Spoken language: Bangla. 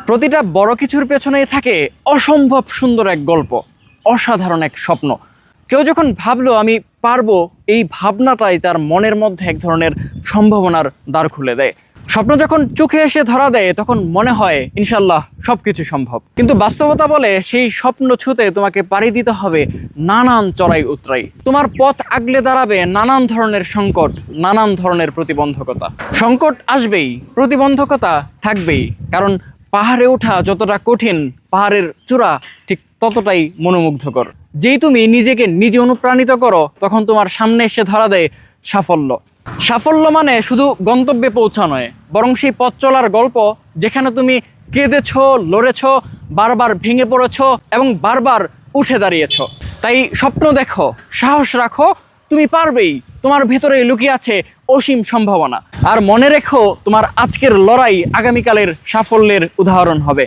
প্রতিটা বড় কিছুর পেছনেই থাকে অসম্ভব সুন্দর এক গল্প, অসাধারণ এক স্বপ্ন। কেউ যখন ভাবলো আমি পারবো, এই ভাবনাটাই তার মনের মধ্যে এক ধরনের সম্ভাবনার দ্বার খুলে দেয়। স্বপ্ন যখন চোখে এসে ধরা দেয় তখন মনে হয় ইনশাল্লাহ সবকিছু সম্ভব। কিন্তু বাস্তবতা বলে সেই স্বপ্ন ছুঁতে তোমাকে পাড়ি দিতে হবে নানান চড়াই উতরাই। তোমার পথ আগলে দাঁড়াবে নানান ধরনের সংকট, নানান ধরনের প্রতিবন্ধকতা। সংকট আসবেই, প্রতিবন্ধকতা থাকবেই, কারণ পাহাড়ে ওঠা যতটা কঠিন, পাহাড়ের চূড়া ঠিক ততটাই মনোমুগ্ধকর। যেই তুমি নিজেকে নিজে অনুপ্রাণিত করো তখন তোমার সামনে এসে ধরা দেয় সাফল্য। সাফল্য মানে শুধু গন্তব্যে পৌঁছা নয়, বরং সেই পথ চলার গল্প, যেখানে তুমি কেঁদেছ, লড়েছ, বারবার ভেঙে পড়েছ এবং বারবার উঠে দাঁড়িয়েছ। তাই স্বপ্ন দেখো, সাহস রাখো, তুমি পারবেই। তোমার ভেতরে লুকিয়ে আছে অসীম সম্ভাবনা। আর মনে রেখো, তোমার আজকের লড়াই আগামীকালের সাফল্যের উদাহরণ হবে।